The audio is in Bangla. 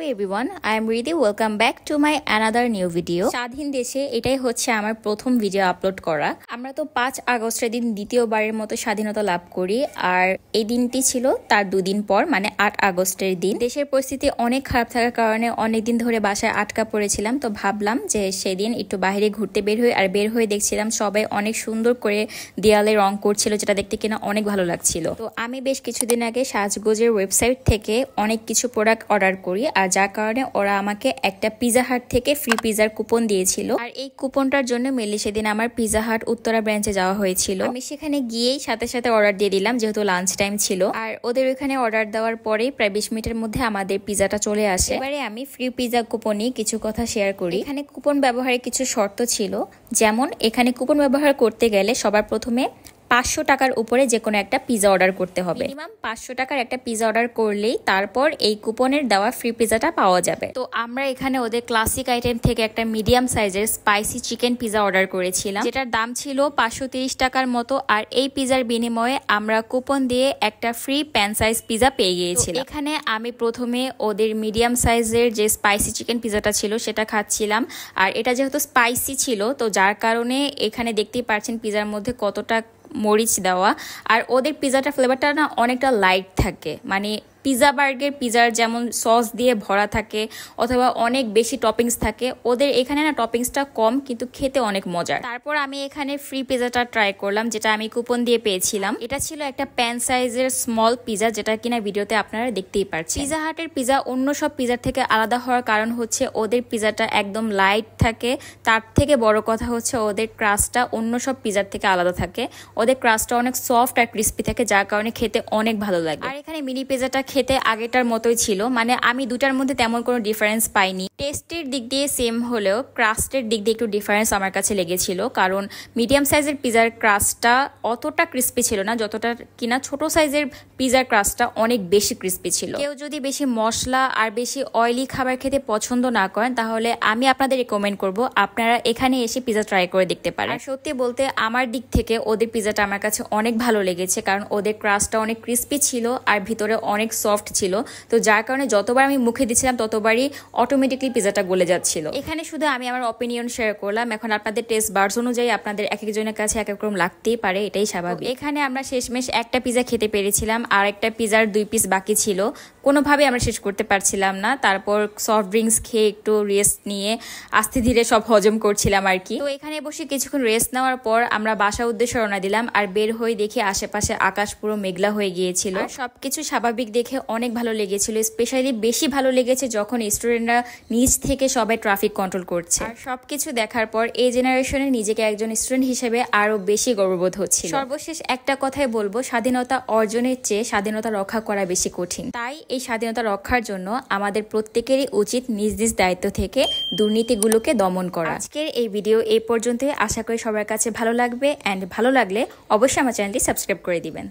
everyone, I am Riddhi. Welcome back to my another new video. স্বাধীন দেশে এটাই হচ্ছে আমার প্রথম ভিডিও আপলোড করা। আমরা তো 5 আগস্টের দিন দ্বিতীয়বারের মতো স্বাধীনতা লাভ করি, আর এই দিনটি ছিল তার দুদিন পর, মানে 8 আগস্টের দিন। দেশের পরিস্থিতি অনেক খারাপ থাকার কারণে অনেকদিন ধরে বাসায় আটকা পড়েছিলাম, তো ভাবলাম যে সেদিন একটু বাইরে ঘুরতে বের হই। আর বের হয়ে দেখছিলাম সবাই অনেক সুন্দর করে দেয়ালে রং করছিল, যেটা দেখতে কিনা অনেক ভালো লাগছিল। তো আমি বেশ কিছুদিন আগে সাজগোজের ওয়েবসাইট থেকে অনেক কিছু প্রোডাক্ট অর্ডার করি, আর যার কারণে ওরা আমাকে একটা পিজা হাট থেকে ফ্রি পিজার কুপন দিয়েছিল। আর এই কুপনটার জন্য মেনলি সেদিন আমার পিজা হাট উত্তরা ব্রাঞ্চে যাওয়া হয়েছিল। আমি সেখানে গিয়েই সাথে সাথে অর্ডার দিয়ে দিলাম, যেহেতু লাঞ্চ টাইম ছিল। আর ওদের ওইখানে অর্ডার দেওয়ার পরেই প্রায় 20 মিনিটের মধ্যে আমাদের পিজাটা চলে আসে। এবারে আমি ফ্রি পিজা কুপনে কিছু কথা শেয়ার করি। এখানে কুপন ব্যবহারের কিছু শর্ত ছিল, যেমন এখানে কুপন ব্যবহার করতে গেলে সবার প্রথমে 500 টাকার উপরে যে কোনো একটা পিজা অর্ডার করতে হবে। মিনিমাম 500 টাকার একটা পিজা অর্ডার করলেই তারপর এই কুপনের দেওয়া ফ্রি পিজাটা পাওয়া যাবে। তো আমরা এখানে ওদের ক্লাসিক আইটেম থেকে একটা মিডিয়াম সাইজের স্পাইসি চিকেন পিজা অর্ডার করেছিলাম, যেটার দাম ছিল 530 টাকার মতো। আর এই পিজার বিনিময়ে আমরা কুপন দিয়ে একটা ফ্রি প্যান সাইজ পিজা পেয়ে গিয়েছিলাম। এখানে আমি প্রথমে ওদের মিডিয়াম সাইজের যে স্পাইসি চিকেন পিজাটা ছিল সেটা খাচ্ছিলাম। আর এটা যেহেতু স্পাইসি ছিল, তো যার কারণে এখানে দেখতেই পাচ্ছেন পিজার মধ্যে কতটা মরিচ দেওয়া। আর ওদের পিজাটা ফ্লেভারটা না অনেকটা লাইট থাকে, মানে পিজা বার্গের পিজার যেমন সস দিয়ে ভরা থাকে অথবা অনেক বেশি টপিংস থাকে, ওদের এখানে না টপিংসটা কম, কিন্তু খেতে অনেক মজার। তারপর আমি এখানে ফ্রি পিজাটা ট্রাই করলাম, যেটা আমি কুপন দিয়ে পেয়েছিলাম। এটা ছিল একটা প্যান সাইজের স্মল পিজা, যেটা কিনা ভিডিওতে আপনারা দেখতেই পাচ্ছেন। পিজা হাটের পিজা অন্য সব পিজার থেকে আলাদা হওয়ার কারণ হচ্ছে ওদের পিজাটা একদম লাইট থাকে। তার থেকে বড় কথা হচ্ছে ওদের ক্রাস্টটা অন্য সব পিজার থেকে আলাদা থাকে। ওদের ক্রাস্টটা অনেক সফট আর ক্রিস্পি থাকে, যার কারণে খেতে অনেক ভালো লাগে। আর এখানে মিনি পিজাটা খেতে আগেটার মতোই ছিল, মানে আমি দুটার মধ্যে তেমন কোনো ডিফারেন্স পাইনি। টেস্টের দিক দিয়ে সেম হলেও ক্রাস্টের দিক দিয়ে একটু ডিফারেন্স আমার কাছে লেগেছিল, কারণ মিডিয়াম সাইজের পিজার ক্রাস্টটা অতটা ক্রিস্পি ছিল না, যতটা কিনা ছোট সাইজের পিজার ক্রাস্টটা অনেক বেশি ক্রিস্পি ছিল। কেউ যদি বেশি মশলা আর বেশি অয়েলি খাবার খেতে পছন্দ না করেন, তাহলে আমি আপনাদের রেকমেন্ড করব আপনারা এখানে এসে পিজা ট্রাই করে দেখতে পারেন। আর সত্যি বলতে আমার দিক থেকে ওদের পিজাটা আমার কাছে অনেক ভালো লেগেছে, কারণ ওদের ক্রাস্টটা অনেক ক্রিস্পি ছিল আর ভিতরে অনেক সফট ছিল। তো যার কারণে যতবার আমি মুখে দিচ্ছিলাম ততবারই অটোমেটিকলি পিজাটা গলে যাচ্ছিল। এখানে শুধু আমি আমার অপিনিয়ন শেয়ার করলাম। এখন আপনাদের টেস্ট বার্ডস অনুযায়ী আপনাদের এক একজনের কাছে এক এক রকম লাগতেই পারে, এটাই স্বাভাবিক। এখানে আমরা শেষমেশ একটা পিজা খেতে পেরেছিলাম, আর একটা পিজার 2 পিস বাকি ছিল। কোনোভাবে আমরা শেষ করতে পারছিলাম না। তারপর সফট ড্রিঙ্কস খেয়ে একটু রেস্ট নিয়ে আস্তে ধীরে সব হজম করছিলাম আর কি। তো এখানে বসে কিছুক্ষণ রেস্ট নেওয়ার পর আমরা বাসা উদ্দেশ্যে রওনা দিলাম। আর বের হয়ে দেখি আশেপাশে আকাশ পুরো মেঘলা হয়ে গিয়েছিল। সবকিছু স্বাভাবিক দেখে অনেক ভালো লেগেছিল। স্পেশালি বেশি ভালো লেগেছে যখন স্টুডেন্টরা নিজ থেকে সবাই ট্রাফিক কন্ট্রোল করছে। আর সবকিছু দেখার পর এই জেনারেশনে নিজেকে একজন স্টুডেন্ট হিসেবে আরো বেশি গর্ববোধ হচ্ছিল। সর্বশেষ একটা কথাই বলবো, স্বাধীনতা অর্জনের চেয়ে স্বাধীনতা রক্ষা করা বেশি কঠিন। তাই এই স্বাধীনতা রক্ষার জন্য আমাদের প্রত্যেকেরই উচিত নিজ নিজ দায়িত্ব থেকে দুর্নীতিগুলোকে দমন করা। আজকের এই ভিডিও এই পর্যন্তই। আশা করি সবার কাছে ভালো লাগবে, এন্ড ভালো লাগলে অবশ্যই আমার চ্যানেলটি সাবস্ক্রাইব করে দিবেন।